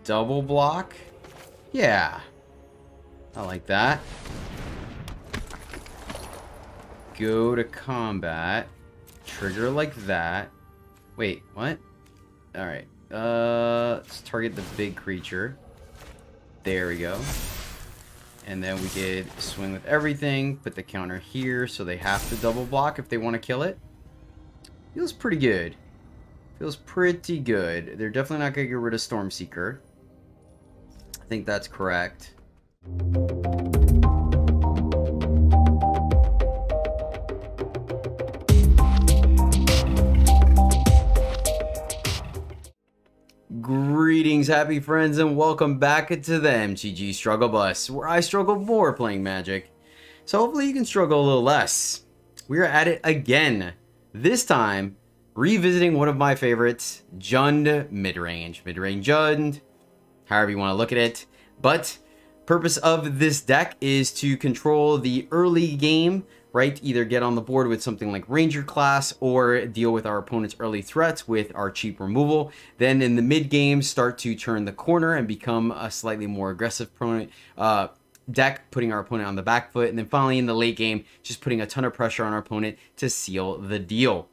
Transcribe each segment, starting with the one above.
double block. Yeah. I like that. Go to combat. Trigger like that. Wait, what? Alright. Let's target the big creature. There we go. And then we could swing with everything. Put the counter here so they have to double block if they want to kill it. Feels pretty good. Feels pretty good. They're definitely not going to get rid of Stormseeker. I think that's correct. Greetings, happy friends, and welcome back to the MTG Struggle Bus, where I struggle more playing Magic. So hopefully you can struggle a little less. We are at it again. This time, revisiting one of my favorites, Jund Midrange. Midrange Jund, however you want to look at it. But purpose of this deck is to control the early game, right? Either get on the board with something like Ranger class or deal with our opponent's early threats with our cheap removal. Then in the mid game, start to turn the corner and become a slightly more aggressive opponent, deck, putting our opponent on the back foot. And then finally in the late game, just putting a ton of pressure on our opponent to seal the deal.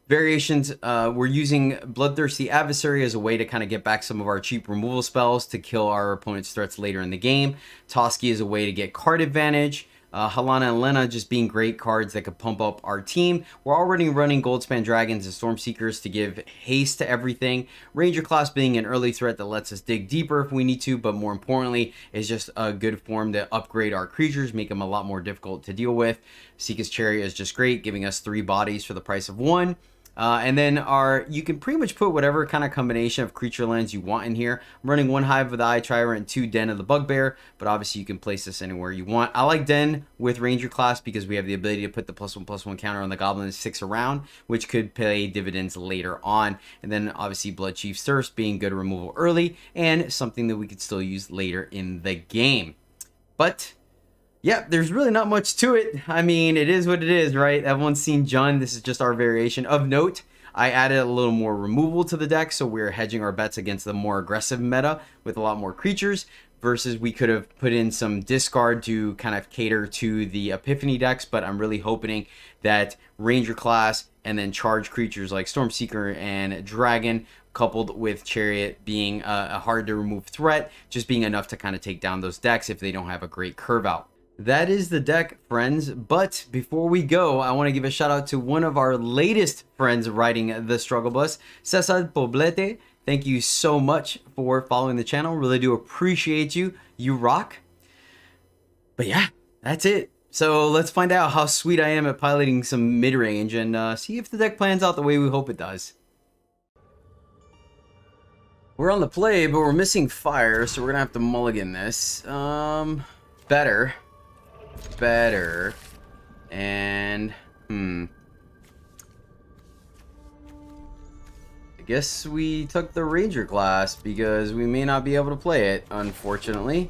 Variations, we're using Bloodthirsty Adversary as a way to kind of get back some of our cheap removal spells to kill our opponent's threats later in the game. Toski is a way to get card advantage. Halana and Lena just being great cards that could pump up our team. We're already running Goldspan Dragons and Stormseekers to give haste to everything. Ranger class being an early threat that lets us dig deeper if we need to, but more importantly is just a good form to upgrade our creatures, make them a lot more difficult to deal with. Seeka's Chariot is just great, giving us 3 bodies for the price of 1. And then you can pretty much put whatever kind of combination of creature lands you want in here. I'm running 1 Hive of the Eye Tyrant and 2 Den of the Bugbear, but obviously you can place this anywhere you want. I like Den with Ranger class because we have the ability to put the +1/+1 counter on the Goblin and 6 around, which could pay dividends later on. And then obviously Blood Chief's Thirst being good removal early and something that we could still use later in the game. But yeah, there's really not much to it. I mean, it is what it is, right? Everyone's seen Jund. This is just our variation. Of note, I added a little more removal to the deck, so we're hedging our bets against the more aggressive meta with a lot more creatures, versus we could have put in some discard to kind of cater to the Epiphany decks, but I'm really hoping that Ranger class and then charge creatures like Stormseeker and Dragon, coupled with Chariot being a hard to remove threat, just being enough to kind of take down those decks if they don't have a great curve out. That is the deck, friends. But before we go, I want to give a shout out to one of our latest friends riding the Struggle Bus, Cesar Poblete. Thank you so much for following the channel. Really do appreciate you. You rock. But yeah, that's it. So let's find out how sweet I am at piloting some mid-range and see if the deck plans out the way we hope it does. We're on the play, but we're missing fire, so we're going to have to mulligan this. Better, and I guess we took the Ranger class because we may not be able to play it, unfortunately.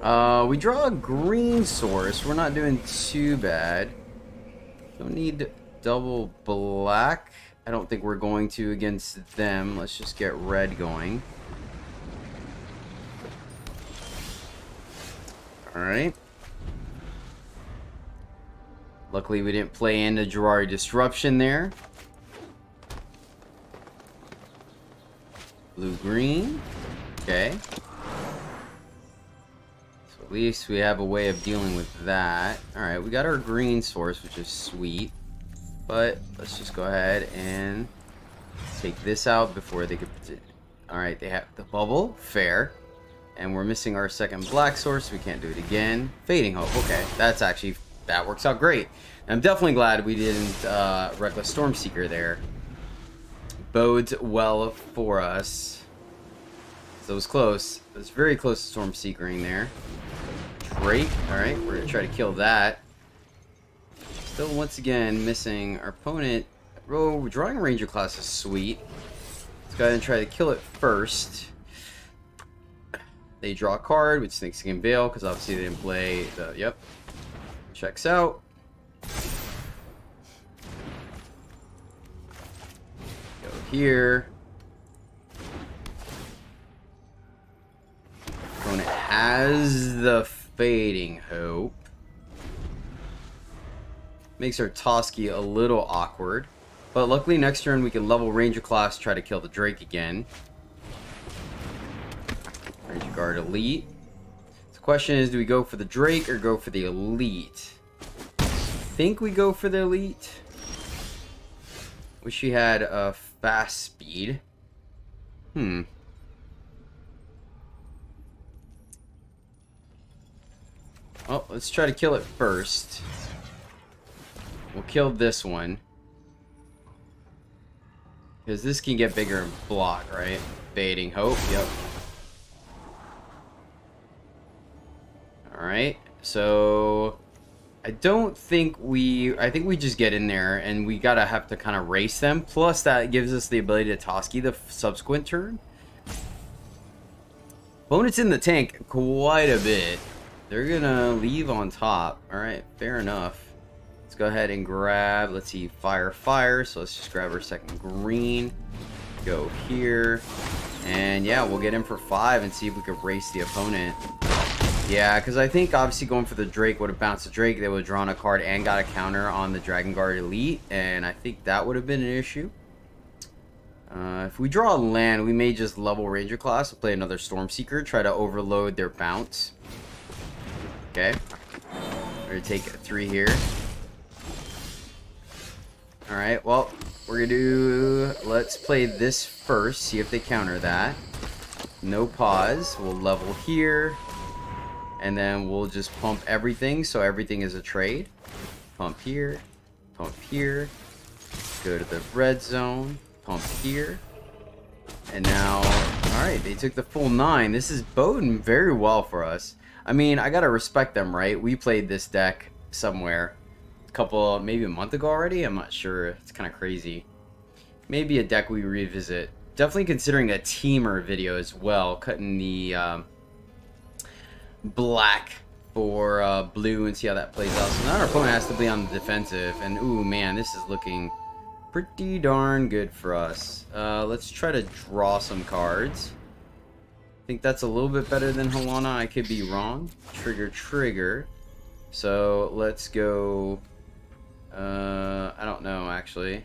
We draw a green source. We're not doing too bad. Don't need double black. I don't think we're going to against them. Let's just get red going. Alright. Luckily we didn't play into Jwari Disruption there. Blue-green. Okay. So at least we have a way of dealing with that. Alright, we got our green source, which is sweet. But let's just go ahead and take this out before they could... Alright, they have the bubble. Fair. And we're missing our second black source. We can't do it again. Fading Hope. Okay, that works out great. I'm definitely glad we didn't Reckless Stormseeker there. Bodes well for us. So it was close. It was very close to Stormseekering there. Drake. Alright, we're going to try to kill that. Still, once again, missing our opponent. Oh, drawing Ranger class is sweet. Let's go ahead and try to kill it first. They draw a card with Snakeskin Veil because obviously they didn't play the... Yep. Checks out. Go here. has the Fading Hope. Makes our Toski a little awkward. But luckily next turn we can level Ranger class, try to kill the Drake again. Ranger Guard Elite. The question is, do we go for the Drake or go for the Elite? I think we go for the Elite. Wish she had a fast speed. Oh, let's try to kill it first. We'll kill this one. Because this can get bigger and block, right? Fading Hope, yep. Alright, so I don't think I think we just get in there and we gotta have to kind of race them. Plus that gives us the ability to Toski the subsequent turn. Opponents in the tank quite a bit. They're gonna leave on top. Alright, fair enough. Let's go ahead and grab, let's see, fire. So let's just grab our second green. Go here. And yeah, we'll get in for 5 and see if we could race the opponent. Yeah, because I think obviously going for the Drake would have bounced the Drake. They would have drawn a card and got a counter on the Dragon Guard Elite. And I think that would have been an issue. If we draw a land, we may just level Ranger class. We'll play another Stormseeker. Try to overload their bounce. Okay. We're going to take 3 here. Alright, well, we're going to do... Let's play this first. See if they counter that. No pause. We'll level here. And then we'll just pump everything, so everything is a trade. Pump here, pump here, go to the red zone, pump here. And now, alright, they took the full 9. This is boding very well for us. I mean, I gotta respect them, right? We played this deck somewhere maybe a month ago already? I'm not sure. It's kind of crazy. Maybe a deck we revisit. Definitely considering a teamer video as well, cutting the... black for blue and see how that plays out. So now our opponent has to be on the defensive, and ooh man, this is looking pretty darn good for us. Let's try to draw some cards. I think that's a little bit better than Halana. I could be wrong. Trigger. So let's go I don't know actually.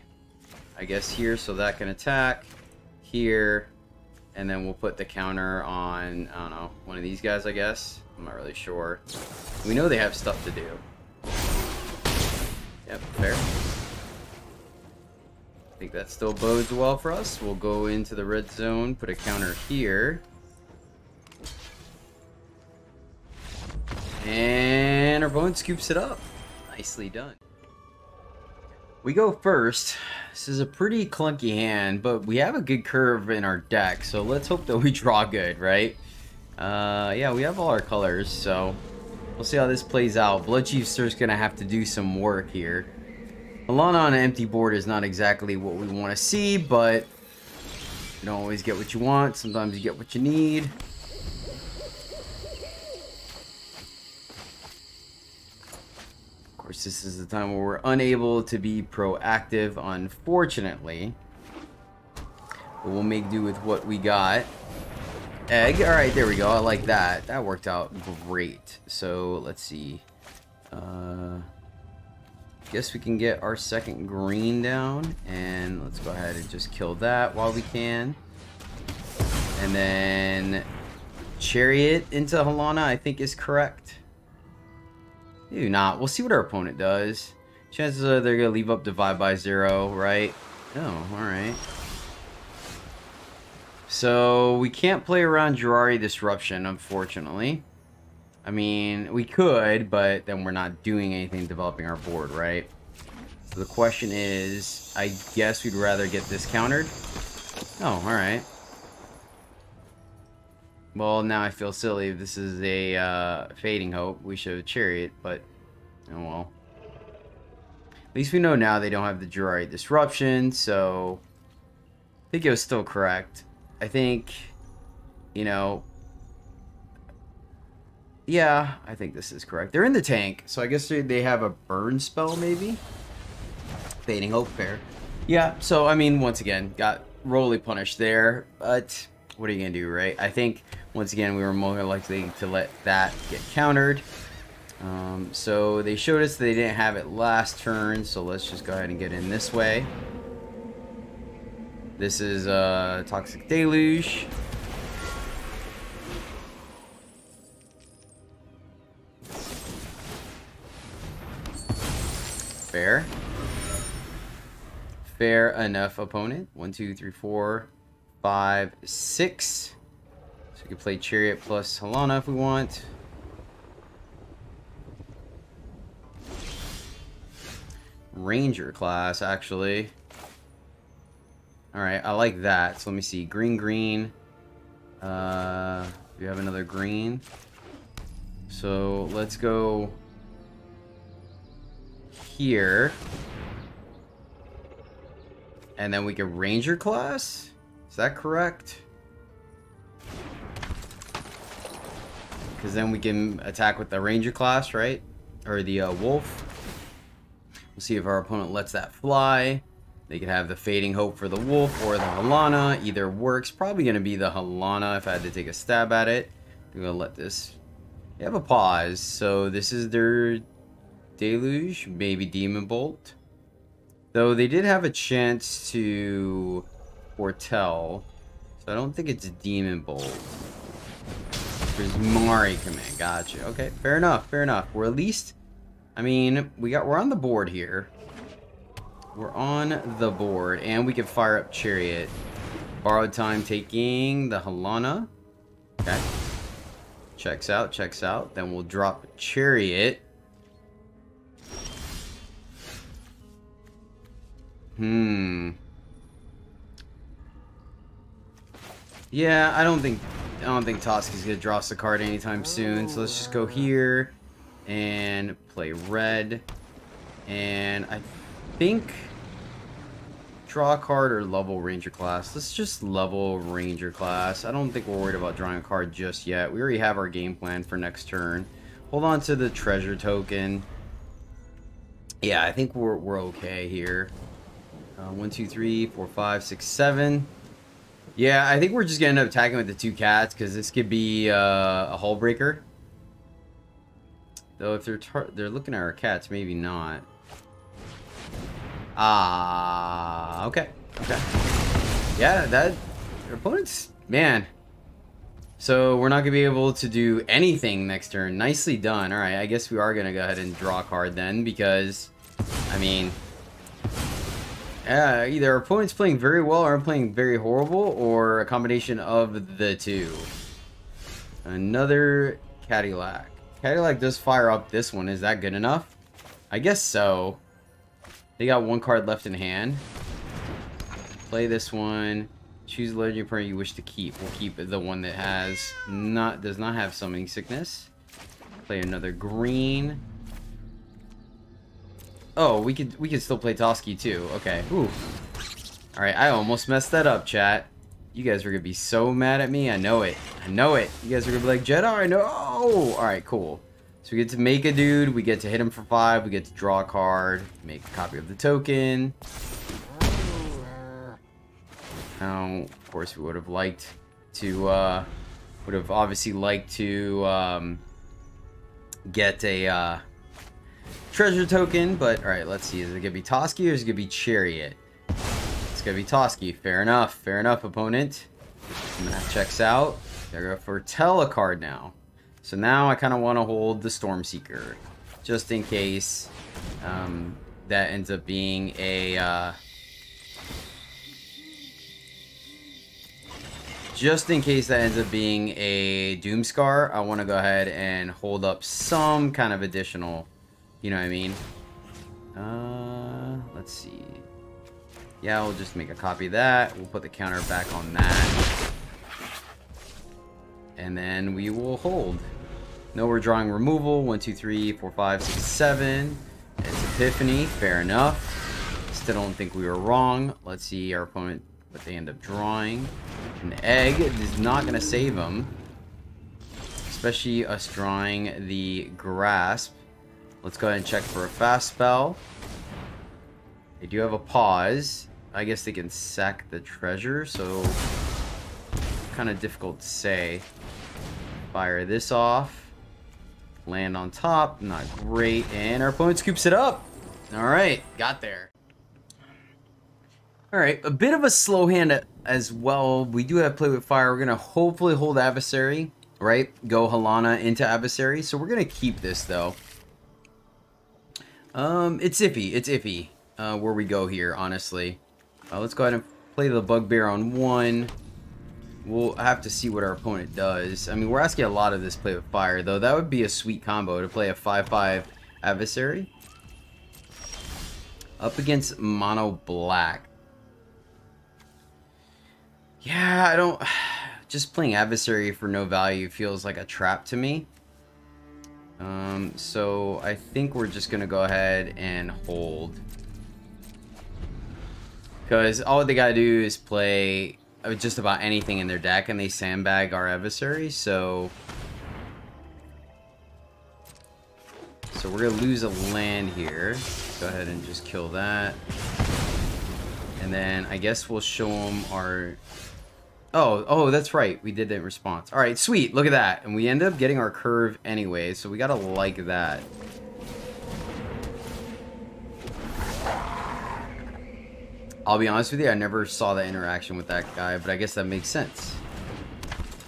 I guess here so that can attack here, and then we'll put the counter on, I don't know, one of these guys, I guess. I'm not really sure. We know they have stuff to do. Yep, fair. I think that still bodes well for us. We'll go into the red zone, put a counter here. And our opponent scoops it up. Nicely done. We go first. This is a pretty clunky hand, but we have a good curve in our deck, so let's hope that we draw good, right? Yeah, we have all our colors, so we'll see how this plays out. Bloodchief's gonna have to do some work here. Halana on an empty board is not exactly what we want to see, but you don't always get what you want. Sometimes you get what you need. Of course, this is the time where we're unable to be proactive, unfortunately. But we'll make do with what we got. Egg. Alright, there we go. I like that. That worked out great. So, let's see. Guess we can get our second green down. And let's go ahead and just kill that while we can. And then Chariot into Halana, I think is correct. Maybe not. We'll see what our opponent does. Chances are they're going to leave up Divide by 0, right? Oh, alright. So, we can't play around Jurari Disruption, unfortunately. I mean, we could, but then we're not doing anything developing our board, right? So the question is, I guess we'd rather get this countered. Oh, alright. Well, now I feel silly. If this is a Fading Hope, we should have Chariot, but oh well. At least we know now they don't have the Jurari Disruption, so I think it was still correct. I think, you know, yeah, I think this is correct. They're in the tank, so I guess they have a burn spell, maybe? Fading Hope, fair. Yeah, so, I mean, once again, got royally punished there, but what are you gonna do, right? I think once again we were more likely to let that get countered. So they showed us they didn't have it last turn, so let's just go ahead and get in this way. This is Toxic Deluge. Fair. Fair enough, opponent. 1, 2, 3, 4, 5, 6. So we can play Chariot plus Halana if we want. Ranger class, actually. Alright, I like that. So let me see. Green, green. We have another green. So let's go here. And then we can Ranger class? Is that correct? Because then we can attack with the Ranger class, right? Or the Wolf. We'll see if our opponent lets that fly. They could have the Fading Hope for the Wolf or the Halana. Either works. Probably going to be the Halana if I had to take a stab at it. I'm going to let this... They have a pause. So this is their Deluge. Maybe Demon Bolt. Though they did have a chance to foretell. So I don't think it's Demon Bolt. Prismari Command. Gotcha. Okay, fair enough. Fair enough. We're at least... I mean, we're on the board here. We're on the board, and we can fire up Chariot. Borrowed time taking the Halana. Okay. Checks out, checks out. Then we'll drop Chariot. Yeah, I don't think Toski's gonna draw us a card anytime soon. So let's just go here and play red. And I think draw a card or level Ranger class. Let's just level Ranger class. I don't think we're worried about drawing a card just yet. We already have our game plan for next turn. Hold on to the treasure token. Yeah, I think we're okay here. 1, 2, 3, 4, 5, 6, 7. Yeah, I think we're just gonna end up attacking with the 2 cats because this could be a hull breaker. Though if they're looking at our cats, maybe not. Okay. Okay. Yeah, that... Your opponent's... Man. So, we're not going to be able to do anything next turn. Nicely done. Alright, I guess we are going to go ahead and draw a card then, because... I mean... either our opponent's playing very well or I'm playing very horrible, or a combination of the two. Another Cadillac. Cadillac does fire up this one. Is that good enough? I guess so. They got 1 card left in hand. Play this one. Choose a legendary partner you wish to keep. We'll keep the one that does not have summoning sickness. Play another green. Oh, we could still play Toski too. Okay. Ooh. All right, I almost messed that up, chat. You guys are gonna be so mad at me. I know it. I know it. You guys are gonna be like, Jedi, no. All right, cool. So we get to make a dude, we get to hit him for 5, we get to draw a card, make a copy of the token. Now, of course, we would have liked to, obviously liked to get a treasure token, but alright, let's see. Is it gonna be Toski or is it gonna be Chariot? It's gonna be Toski. Fair enough, opponent. Math checks out. They're gonna foretell a card now. So now I kind of want to hold the Stormseeker, just in case that ends up being a Doomscar. I want to go ahead and hold up some kind of additional, you know what I mean? Let's see. Yeah, we'll just make a copy of that. We'll put the counter back on that. And then we will hold. No, we're drawing removal. 1, 2, 3, 4, 5, 6, 7. It's Epiphany. Fair enough. Still don't think we were wrong. Let's see our opponent, what they end up drawing. An egg is not going to save them. Especially us drawing the Grasp. Let's go ahead and check for a fast spell. They do have a pause. I guess they can sack the treasure, so... kind of difficult to say. Fire this off. Land on top. Not great. And our opponent scoops it up. Alright, got there. Alright, a bit of a slow hand as well. We do have Play with Fire. We're going to hopefully hold Adversary, right? Go Halana into Adversary. So we're going to keep this, though. It's iffy. It's iffy where we go here, honestly. Let's go ahead and play the Bugbear on 1. We'll have to see what our opponent does. I mean, we're asking a lot of this Play with Fire, though. That would be a sweet combo to play a 5/5 Adversary. Up against Mono Black. Yeah, I don't... Just playing Adversary for no value feels like a trap to me. So I think we're just going to go ahead and hold. Because all they got to do is play just about anything in their deck, and they sandbag our Adversary, so... So we're going to lose a land here. Go ahead and just kill that. And then I guess we'll show them our... Oh, that's right. We did that in response. All right, sweet. Look at that. And we end up getting our curve anyway, so we got to like that. I'll be honest with you, I never saw that interaction with that guy, but I guess that makes sense.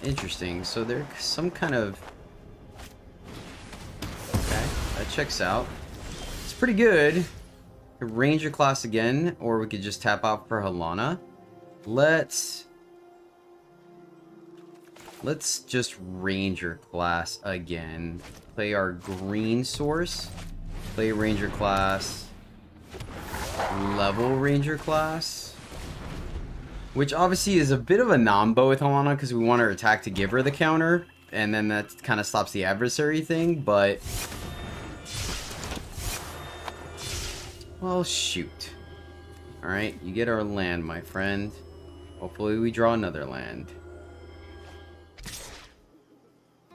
Interesting. So there's some kind of... Okay, that checks out. It's pretty good. Ranger class again, or we could just tap out for Halana. Let's just Ranger class again. Play our green source. Play Ranger class. Level Ranger class. Which obviously is a bit of a nombo with Halana because we want her attack to give her the counter. And then that kind of stops the Adversary thing, but... Well, shoot. Alright, you get our land, my friend. Hopefully we draw another land.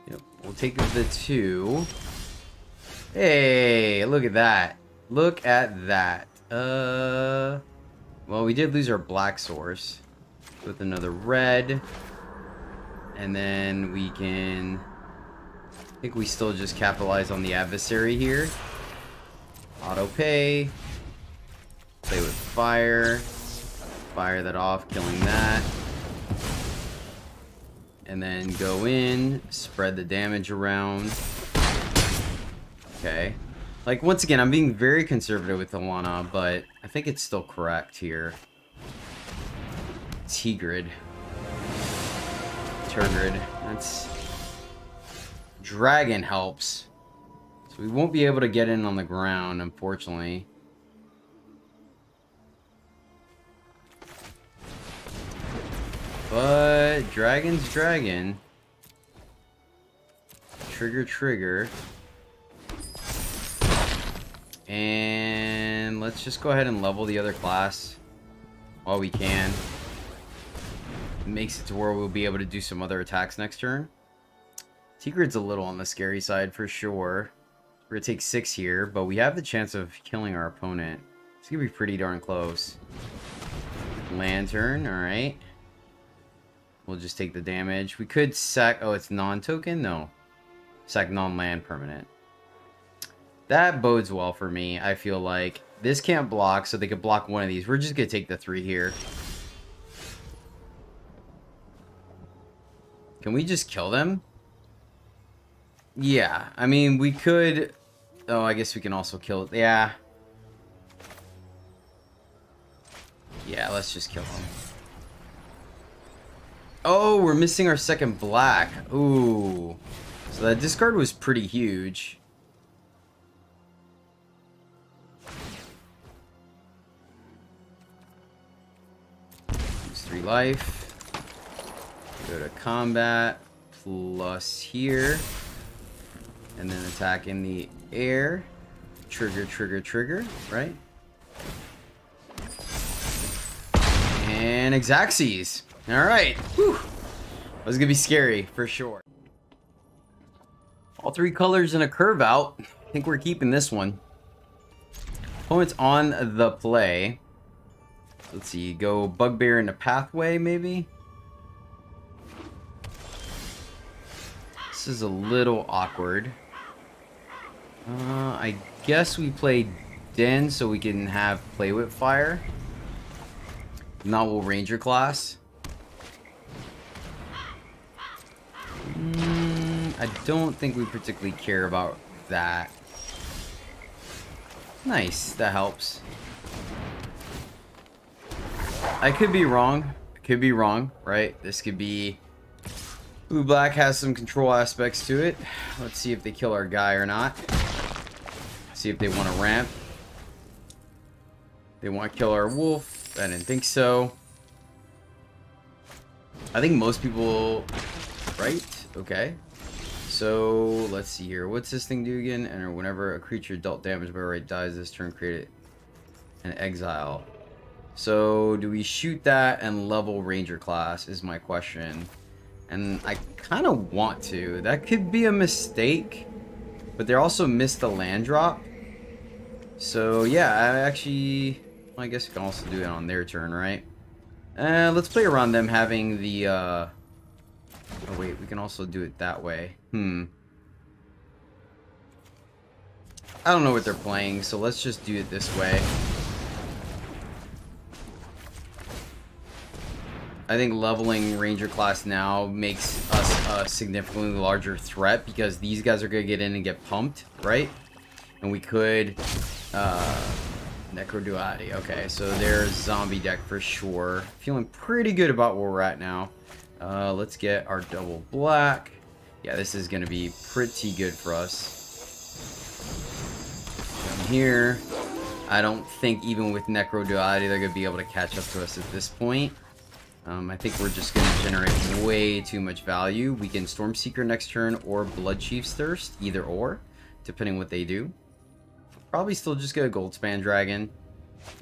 Yep, we'll take the 2. Hey, look at that. Look at that. Well, we did lose our black source. With another red. And then we can... I think we still just capitalize on the Adversary here. Auto pay. Play with fire. Fire that off, killing that. And then go in, spread the damage around. Okay. Like, once again, I'm being very conservative with Halana, but I think it's still correct here. Tigrid. Turgid. That's... Dragon helps. So we won't be able to get in on the ground, unfortunately. But Dragon's Dragon. Trigger. And let's just go ahead and level the other class while we can. It makes it to where we'll be able to do some other attacks next turn. Tigrid's a little on the scary side for sure. We're going to take 6 here, but we have the chance of killing our opponent. It's going to be pretty darn close. Lantern, alright. We'll just take the damage. We could sack... Oh, it's non-token? No. Sack non-land permanent. That bodes well for me, I feel like. This can't block, so they could block one of these. We're just going to take the 3 here. Can we just kill them? Yeah. I mean, we could... Oh, I guess we can also kill... Yeah. Yeah, let's just kill them. Oh, we're missing our second black. Ooh. So that discard was pretty huge. Use 3 life. Go to combat. Plus here. And then attack in the air. Trigger, right? And Xaxes. Alright. Whew. That was going to be scary, for sure. All 3 colors and a curve out. I think we're keeping this one. Opponent's on the play. Let's see. Go Bugbear into Pathway, maybe? This is a little awkward. I guess we play Den so we can have play with fire. Not will Ranger class. I don't think we particularly care about that. Nice, that helps. I could be wrong. Could be wrong, right? This could be Blue Black has some control aspects to it. Let's see if they kill our guy or not. See if they want to ramp. They want to kill our wolf. I didn't think so. I think most people... Right? Okay. So, let's see here. What's this thing do again? And whenever a creature dealt damage by right dies this turn, create an exile. So, do we shoot that and level Ranger class is my question. And I kind of want to. That could be a mistake. But they also missed the land drop. So, yeah, I actually... Well, I guess we can also do it on their turn, right? Let's play around them having the... Oh, wait, we can also do it that way. I don't know what they're playing, so let's just do it this way. I think leveling Ranger class now makes us a significantly larger threat because these guys are going to get in and get pumped, right? And we could... Necroduality. Okay, so there's zombie deck for sure. Feeling pretty good about where we're at now. Let's get our double black. Yeah, this is going to be pretty good for us. From here, I don't think even with Necroduality they're going to be able to catch up to us at this point. I think we're just going to generate way too much value. We can Stormseeker next turn or Bloodchief's Thirst, either or, depending what they do. Probably still just get a Goldspan Dragon.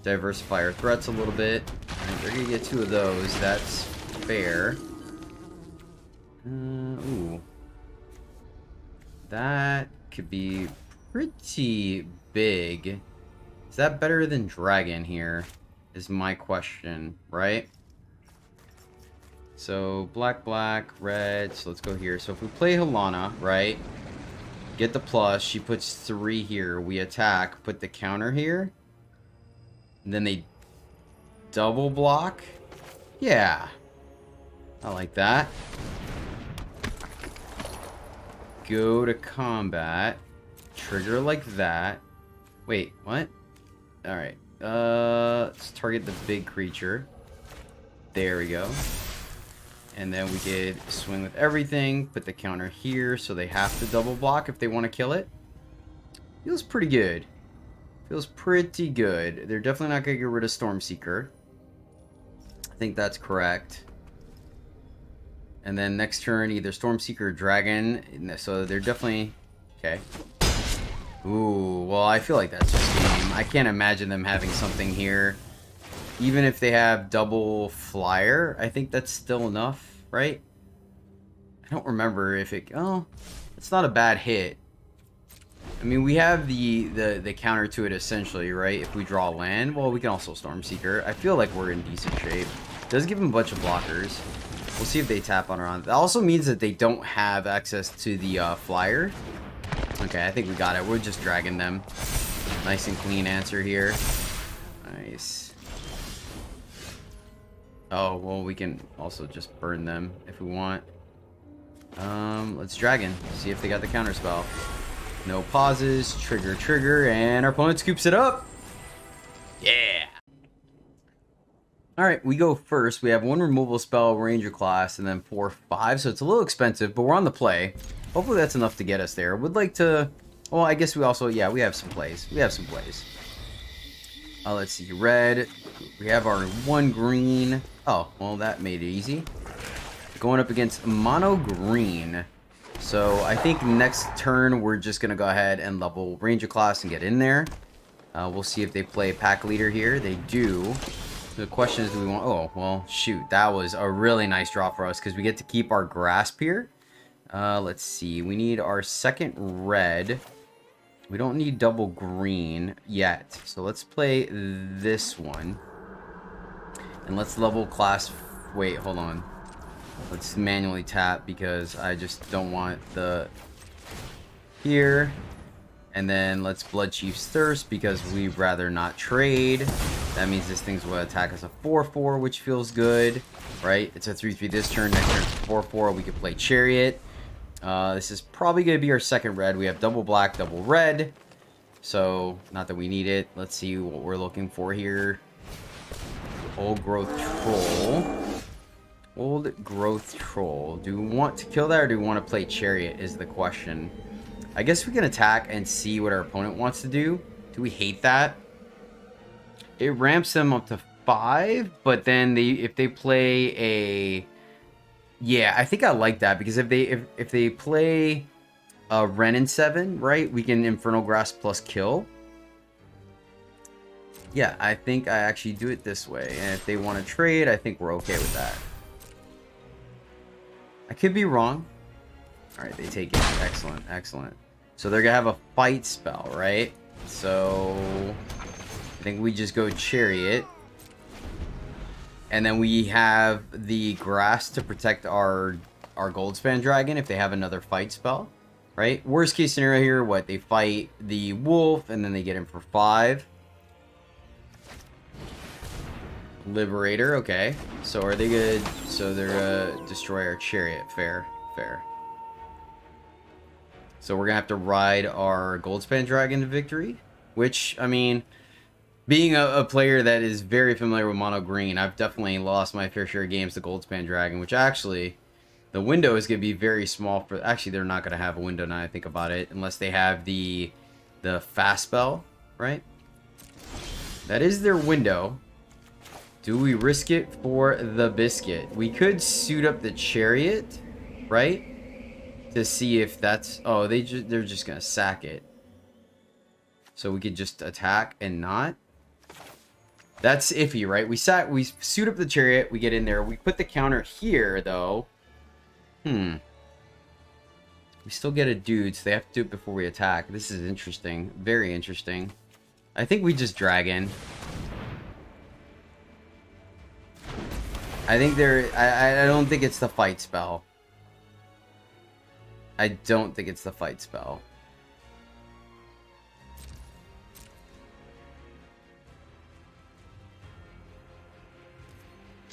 Diversify our threats a little bit. And they're going to get 2 of those. That's fair. Ooh. That could be pretty big. Is that better than Dragon here? Is my question, right? So, black, black, red. So let's go here. So if we play Halana, right? Get the plus. She puts 3 here. We attack. Put the counter here. And then they double block. Yeah. I like that. Go to combat. Trigger like that. Wait, what? Alright. Let's target the big creature. There we go. And then we could swing with everything. Put the counter here so they have to double block if they want to kill it. Feels pretty good. Feels pretty good. They're definitely not going to get rid of Stormseeker. I think that's correct. And then next turn, either Stormseeker or Dragon. So they're definitely... Okay. Ooh, well, I feel like that's just game. I can't imagine them having something here. Even if they have double flyer, I think that's still enough, right? I don't remember if it... Oh, it's not a bad hit. I mean, we have the counter to it essentially, right? If we draw land, well, we can also Stormseeker. I feel like we're in decent shape. It does give them a bunch of blockers. We'll see if they tap on around. That also means that they don't have access to the flyer. Okay, I think we got it. We're just dragging them. Nice and clean answer here. Nice. Oh, well, we can also just burn them if we want. Let's dragon. See if they got the counter spell. No pauses. Trigger, trigger, and our opponent scoops it up. Yeah. Alright, we go first. We have 1 removal spell, Ranger class, and then 4, 5. So it's a little expensive, but we're on the play. Hopefully that's enough to get us there. Would like to... Well, I guess we also... Yeah, we have some plays. We have some plays. Let's see. Red. We have our 1 green. Oh, well, that made it easy. Going up against mono green. So I think next turn we're just going to go ahead and level Ranger class and get in there. We'll see if they play pack leader here. They do. The question is, do we want... Oh, well, shoot. That was a really nice draw for us because we get to keep our grasp here. Let's see. We need our 2nd red. We don't need double green yet. So let's play this one. And let's level class... Wait, hold on. Let's manually tap because I just don't want the here. And then let's Blood Chief's Thirst because we'd rather not trade. That means this thing's will attack us a 4/4, which feels good, right? It's a 3/3 this turn. Next turn, 4/4. We could play Chariot. This is probably going to be our second red. We have double black, double red. So, not that we need it. Let's see what we're looking for here. Old Growth Troll. Old Growth Troll. Do we want to kill that or do we want to play Chariot is the question. I guess we can attack and see what our opponent wants to do. Do we hate that? It ramps them up to 5, but then if they play a... Yeah, I think I like that because if they play a Wrenn and 7, right, we can Infernal Grasp plus kill. Yeah, I think I actually do it this way. And if they want to trade, I think we're okay with that. I could be wrong. All right, they take it. Excellent, excellent. So they're going to have a fight spell, right? So I think we just go Chariot. And then we have the grass to protect our Goldspan Dragon if they have another fight spell, right? Worst case scenario here, what? They fight the wolf and then they get him for 5. Liberator, okay. So are they good? So they're gonna destroy our Chariot. Fair, fair. So we're gonna have to ride our Goldspan Dragon to victory, which, I mean, being a player that is very familiar with mono green, I've definitely lost my fair share of games to Goldspan Dragon, which actually, the window is gonna be very small for, actually they're not gonna have a window now I think about it, unless they have the fast spell, right? That is their window. Do we risk it for the biscuit? We could suit up the Chariot, right? To see if that's... Oh, they're just gonna sack it. So we could just attack and not. That's iffy, right? We suit up the Chariot. We get in there. We put the counter here, though. We still get a dude, so they have to do it before we attack. This is interesting. Very interesting. I think we just Dragon. I think I don't think it's the fight spell. I don't think it's the fight spell.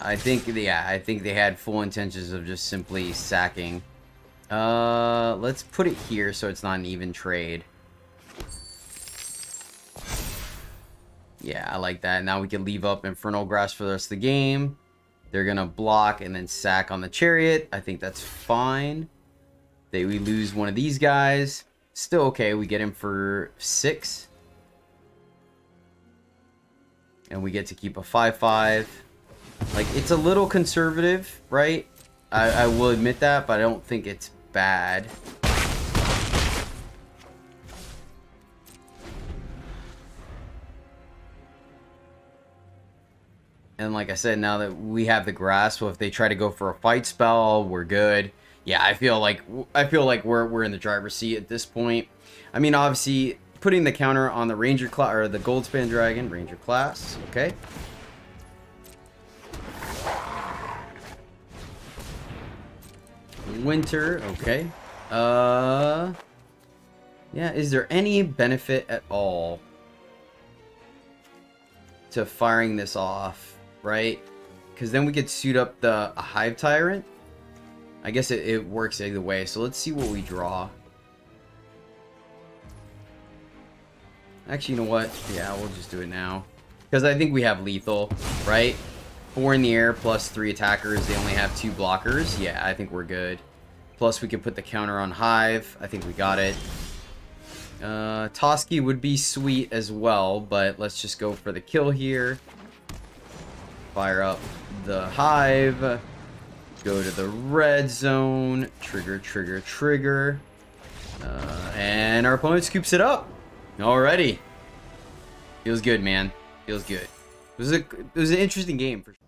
I think, yeah, I think they had full intentions of just simply sacking. Let's put it here so it's not an even trade. Yeah, I like that. Now we can leave up Infernal Grasp for the rest of the game. They're gonna block and then sack on the Chariot. I think that's fine. We lose one of these guys. Still okay. We get him for 6. And we get to keep a 5/5. Like, it's a little conservative, right? I will admit that, but I don't think it's bad. And like I said, now that we have the grass, so if they try to go for a fight spell, we're good. Yeah, I feel like we're in the driver's seat at this point. I mean, obviously, putting the counter on the Ranger class or the Goldspan Dragon, Ranger class, okay. Winter, okay. Yeah, is there any benefit at all to firing this off, right? Because then we could suit up the Hive Tyrant. I guess it works either way. So let's see what we draw. Actually, you know what? Yeah, we'll just do it now. Because I think we have lethal, right? 4 in the air plus 3 attackers. They only have 2 blockers. Yeah, I think we're good. Plus, we can put the counter on Hive. I think we got it. Toski would be sweet as well, but let's just go for the kill here. Fire up the Hive. Go to the red zone. Trigger, trigger, trigger. And our opponent scoops it up. Alrighty. Feels good, man. Feels good. It was an interesting game. For sure.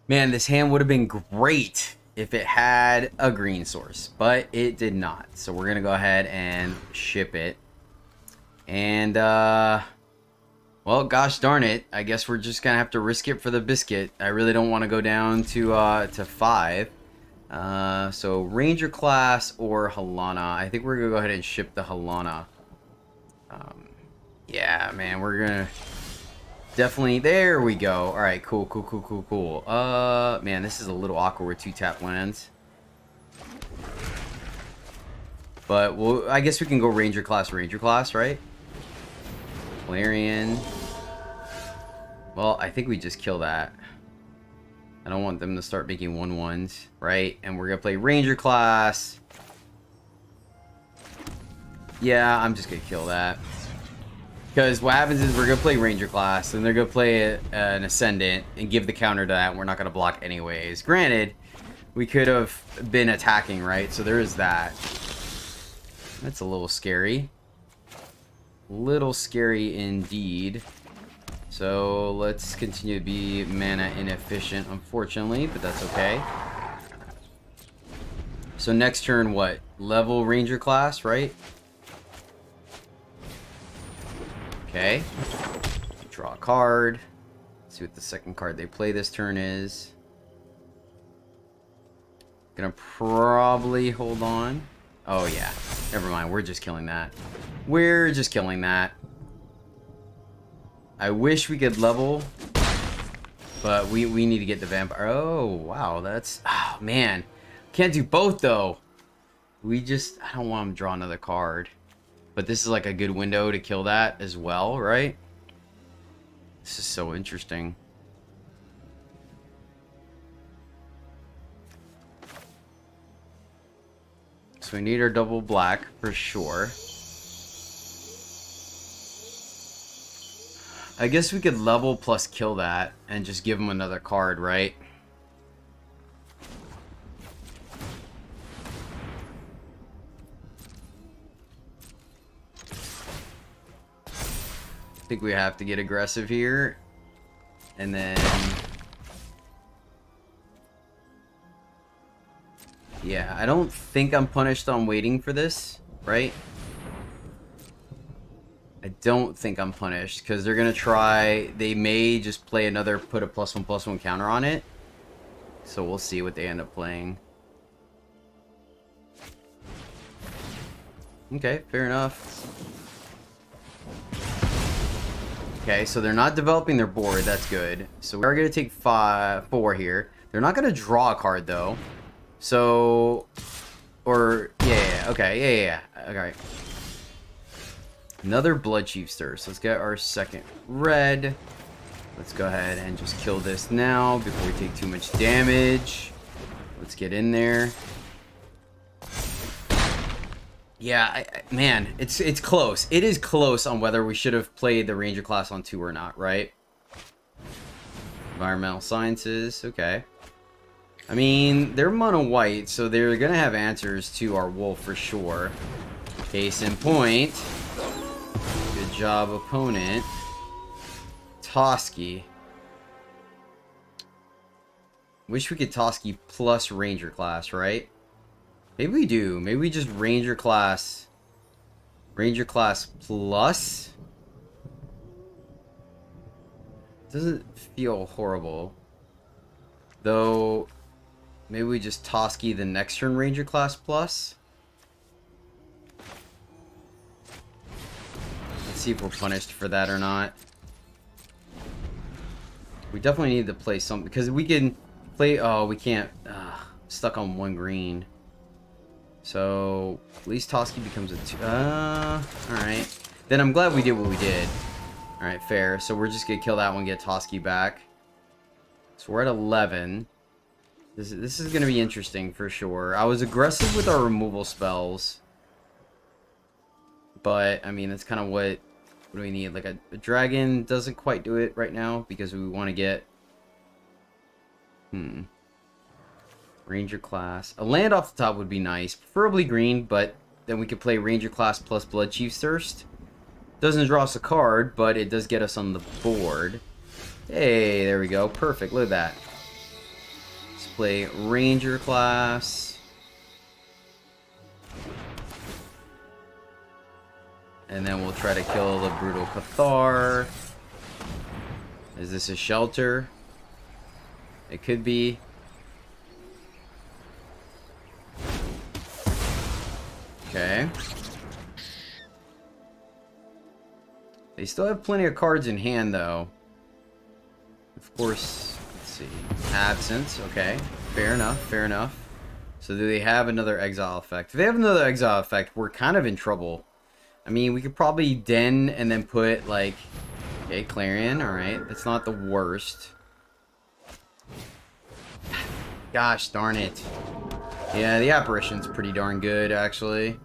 Man, this hand would have been great if it had a green source, but it did not. So we're going to go ahead and ship it. And, Well, gosh darn it. I guess we're just gonna have to risk it for the biscuit. I really don't want to go down to 5. So Ranger class or Halana. I think we're gonna go ahead and ship the Halana. Yeah, man, we're gonna definitely. There we go. All right, cool. Man, this is a little awkward with 2-tap lands. But I guess we can go Ranger class, right? Larian. Well, I think we just kill that. I don't want them to start making 1/1s, right? And we're gonna play Ranger class. Yeah, I'm just gonna kill that. Because what happens is we're gonna play Ranger class, and they're gonna play an Ascendant and give the counter to that, and we're not gonna block anyways. Granted, we could have been attacking, right? So there is that. That's a little scary. Little scary indeed. So let's continue to be mana inefficient, unfortunately, but that's okay. So next turn, what? Level Ranger class, right? Okay. Draw a card. See what the second card they play this turn is. Gonna probably hold on. Oh yeah. Never mind. We're just killing that. We're just killing that. I wish we could level, but we need to get the vampire. Oh, wow. That's... Oh, man. Can't do both, though. I don't want him to draw another card. But this is like a good window to kill that as well, right? This is so interesting. So we need our double black for sure. I guess we could level plus kill that and just give him another card, right? I think we have to get aggressive here. And then... Yeah, I don't think I'm punished on waiting for this, right? I don't think I'm punished, because they're going to try... They may just play another, put a +1/+1 counter on it. So we'll see what they end up playing. Okay, fair enough. Okay, so they're not developing their board. That's good. So we are going to take 4 here. They're not going to draw a card, though. So... Or... Yeah, okay. Yeah. Okay. Another Bloodchiefster. So let's get our second red. Let's go ahead and just kill this now before we take too much damage. Let's get in there. Yeah, man, it's close. It is close on whether we should have played the Ranger class on 2 or not, right? Environmental Sciences, okay. I mean, they're mono white, so they're gonna have answers to our wolf for sure. Case in point. Good job, opponent. Toski. Wish we could Toski plus Ranger class, right? Maybe we do. Maybe we just Ranger class plus. Doesn't feel horrible. Though, maybe we just Toski the next turn Ranger class plus. Let's see if we're punished for that or not. We definitely need to play something, because we can play... Oh, we can't. Stuck on 1 green. So, at least Toski becomes a 2. Alright. Then I'm glad we did what we did. Alright, fair. So we're just gonna kill that one, get Toski back. So we're at 11. This is gonna be interesting for sure. I was aggressive with our removal spells. But, I mean, that's kind of what do we need? Like a dragon doesn't quite do it right now because we want to get... Ranger class. A land off the top would be nice. Preferably green, but then we could play Ranger class plus Bloodchief's Thirst. Doesn't draw us a card, but it does get us on the board. Hey, there we go. Perfect. Look at that. Let's play Ranger class. And then we'll try to kill the Brutal Cathar. Is this a shelter? It could be. Okay. They still have plenty of cards in hand, though. Of course, let's see. Absence. Okay. Fair enough. Fair enough. So do they have another exile effect? If they have another exile effect, we're kind of in trouble. I mean, we could probably den and then put, like... Okay, Clarion. Alright. That's not the worst. Gosh darn it. Yeah, the apparition's pretty darn good, actually.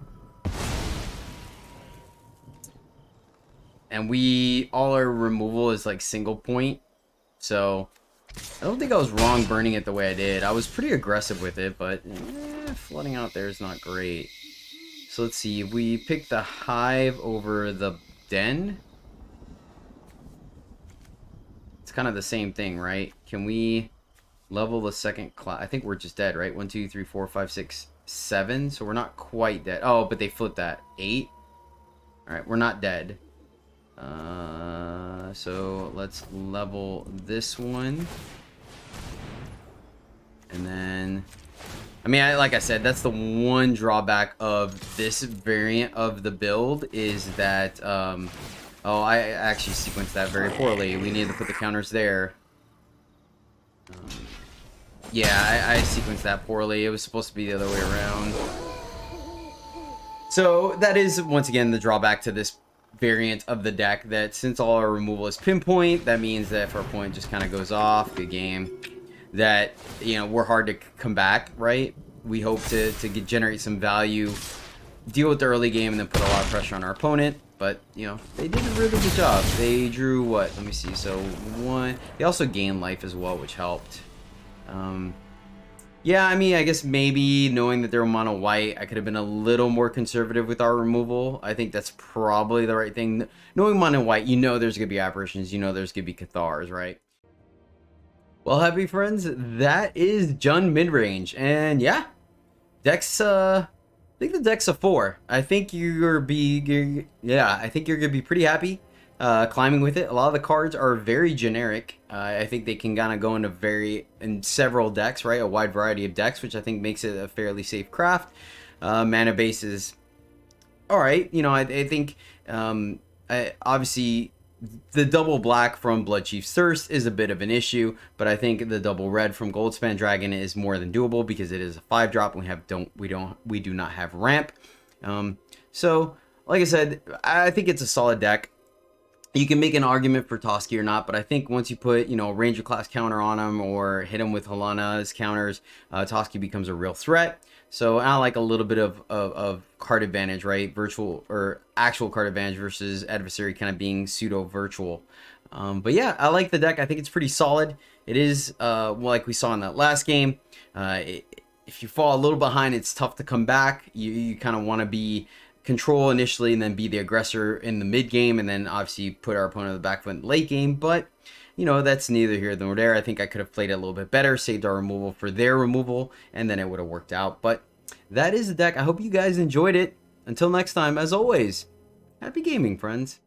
And all our removal is like single point. So, I don't think I was wrong burning it the way I did. I was pretty aggressive with it, but flooding out there is not great. So let's see, if we pick the Hive over the Den. It's kind of the same thing, right? Can we level the second class? I think we're just dead, right? 1, 2, 3, 4, 5, 6, 7. So we're not quite dead. Oh, but they flipped that. 8. Alright, we're not dead. So let's level this one. And then... I mean, like I said, that's the one drawback of this variant of the build is that... oh, I actually sequenced that very poorly. We need to put the counters there. Yeah, I sequenced that poorly. It was supposed to be the other way around. So that is, once again, the drawback to this variant of the deck, that since all our removal is pinpoint, that means that if our opponent just kind of goes off, good game, that, you know, we're hard to come back, right? We hope to generate some value, deal with the early game, and then put a lot of pressure on our opponent. But, you know, they did a really good job. They drew what? Let me see. So, 1. They also gained life as well, which helped. Yeah, I mean, I guess maybe knowing that they're mono white, I could have been a little more conservative with our removal. I think that's probably the right thing. Knowing mono white, you know there's going to be apparitions. You know there's going to be Cathars, right? Well, happy friends, that is Jund midrange. And yeah, deck's, I think the deck's a 4. I think you're I think you're going to be pretty happy climbing with it. A lot of the cards are very generic. I think they can kind of go in several decks, right? A wide variety of decks, which I think makes it a fairly safe craft. Mana base is all right. You know, I think obviously the double black from Bloodchief's Thirst is a bit of an issue, but I think the double red from Goldspan Dragon is more than doable because it is a 5-drop. We do not have ramp. So like I said, I think it's a solid deck. You can make an argument for Toski or not, but I think once you put, you know, a Ranger class counter on him or hit him with Halana's counters, Toski becomes a real threat. So I like a little bit of card advantage, right? Virtual or actual card advantage versus adversary kind of being pseudo virtual. But yeah, I like the deck. I think it's pretty solid. It is like we saw in that last game. If you fall a little behind, it's tough to come back. You kind of want to be control initially and then be the aggressor in the mid game, and then obviously put our opponent on the back foot in the late game. But you know, that's neither here nor there. I think I could have played it a little bit better, saved our removal for their removal, and then it would have worked out. But that is the deck. I hope you guys enjoyed it. Until next time, as always, happy gaming, friends.